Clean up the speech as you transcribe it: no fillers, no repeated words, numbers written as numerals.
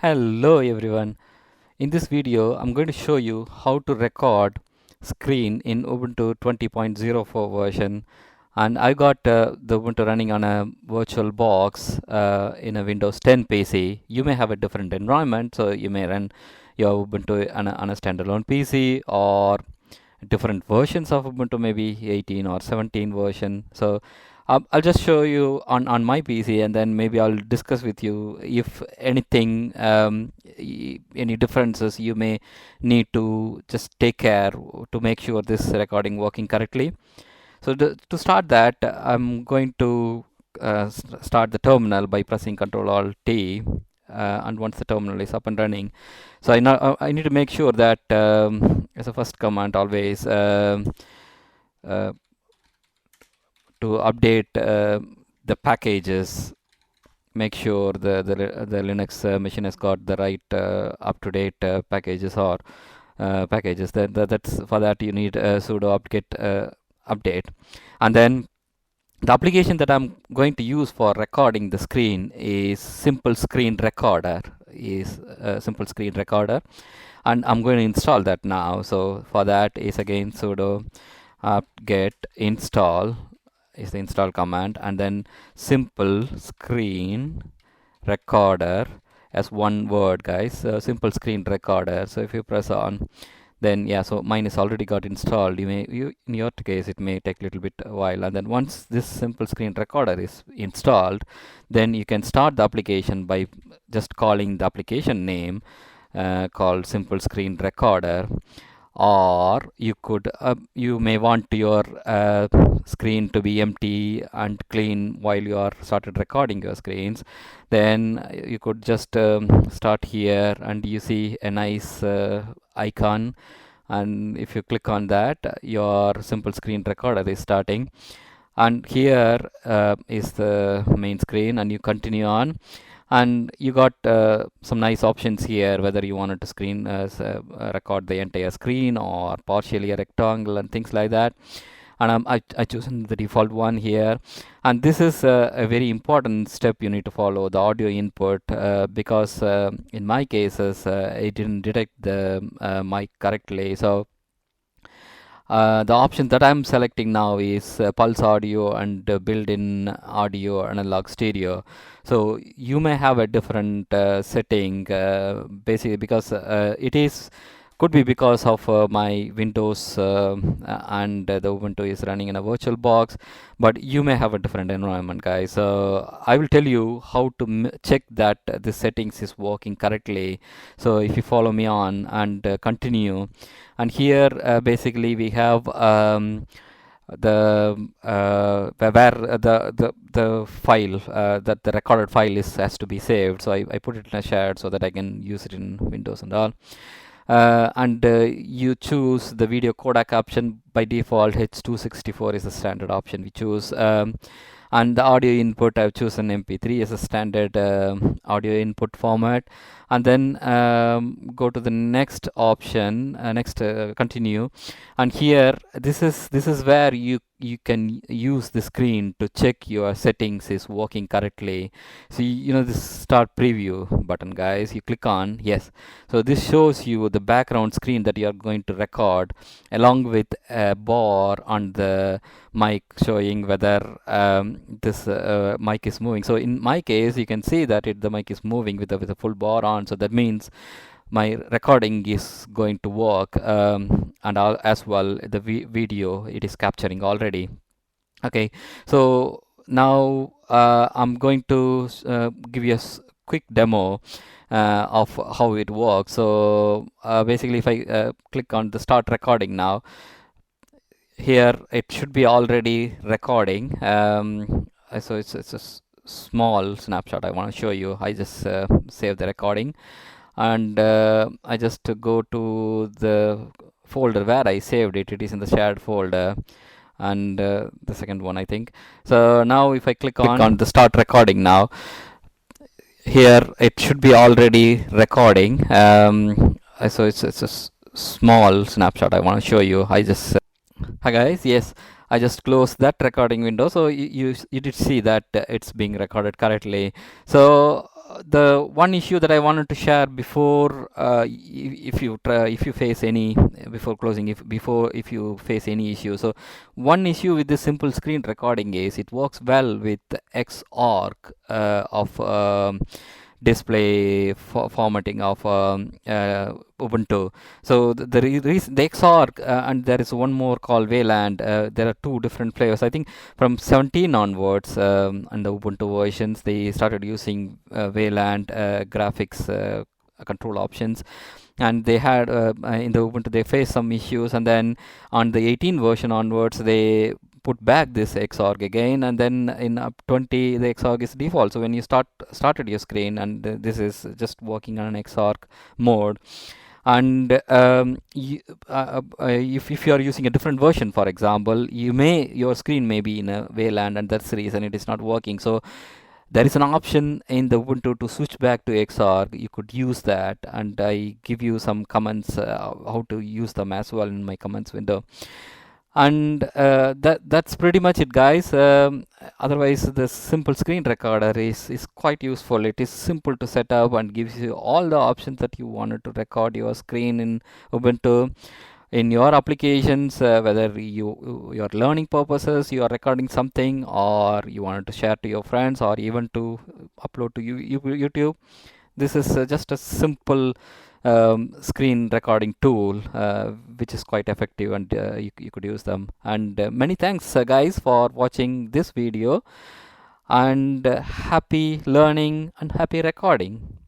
Hello everyone. In this video, I'm going to show you how to record screen in Ubuntu 20.04 version. And I got the Ubuntu running on a VirtualBox in a Windows 10 PC. You may have a different environment, so you may run your Ubuntu on a standalone PC or different versions of Ubuntu, maybe 18 or 17 version. So I'll just show you on my PC, and then maybe I'll discuss with you if anything, any differences you may need to just take care to make sure this recording working correctly. So to start that, I'm going to start the terminal by pressing Ctrl Alt T, and once the terminal is up and running, so I need to make sure that as a first command always uh, to update the packages. Make sure the Linux machine has got the right up-to-date packages or packages. That's for that you need sudo apt-get update, and then the application that I'm going to use for recording the screen is Simple Screen Recorder. And I'm going to install that now. So for that is again sudo apt-get install is the install command, and then Simple Screen Recorder as one word, guys. Simple Screen Recorder. So if you press on, then yeah, so mine is already got installed. In your case it may take a little bit a while, and then once this Simple Screen Recorder is installed, then you can start the application by just calling the application name called Simple Screen Recorder. Or you may want your screen to be empty and clean while you are started recording your screens. Then you could just start here, and you see a nice icon, and if you click on that, your Simple Screen Recorder is starting. And here is the main screen, and you continue on, and you got some nice options here, whether you wanted to record the entire screen or partially a rectangle and things like that. And I chosen the default one here, and this is a very important step you need to follow, the audio input, because in my cases it didn't detect the mic correctly. So the option that I'm selecting now is pulse audio and built-in audio analog stereo. So you may have a different setting, basically because could be because of my Windows and the Ubuntu is running in a VirtualBox, but you may have a different environment, guys. So I will tell you how to check that the settings is working correctly. So if you follow me on and continue, and here basically we have where the file that the recorded file has to be saved. So I put it in a shared so that I can use it in Windows and all. And you choose the video codec option. By default H264 is the standard option we choose, and the audio input I've chosen MP3 as a standard audio input format. And then go to the next option, continue, and here this is where you can use the screen to check your settings is working correctly. So you know this start preview button, guys, you click on yes. So this shows you the background screen that you are going to record, along with a bar on the mic showing whether this mic is moving. So in my case you can see that the mic is moving with a full bar on, so that means my recording is going to work, and as well the video it is capturing already. Okay, so now I'm going to give you a quick demo of how it works. So basically if I click on the start recording now, here it should be already recording. So it's a small snapshot I want to show you. I just save the recording, and I just go to the folder where I saved it. It is in the shared folder, and the second one I think. So now if I click on the start recording now, here it should be already recording. So it's a small snapshot I want to show you. I just hi guys, yes, I just closed that recording window, so you did see that it's being recorded correctly. So the one issue that I wanted to share before, if you face any before closing, if you face any issue. So one issue with this simple screen recording is it works well with Xorg of display formatting of Ubuntu. So the Xorg and there is one more called Wayland. There are two different flavors. I think from 17 onwards, and the Ubuntu versions, they started using Wayland graphics control options, and they had in the Ubuntu they faced some issues, and then on the 18 version onwards they put back this Xorg again, and then in up 20 the Xorg is default. So when you started your screen, and this is just working on an Xorg mode, and if you are using a different version, for example, your screen may be in a Wayland, and that's the reason it is not working. So there is an option in the Ubuntu to switch back to Xorg. You could use that, and I give you some comments how to use them as well in my comments window. And that's pretty much it, guys. Otherwise, the simple screen recorder is quite useful. It is simple to set up and gives you all the options that you wanted to record your screen in Ubuntu in your applications, whether your learning purposes, you are recording something, or you wanted to share to your friends, or even to upload to YouTube. This is just a simple screen recording tool, which is quite effective, and you could use them. And many thanks, guys, for watching this video, and happy learning and happy recording.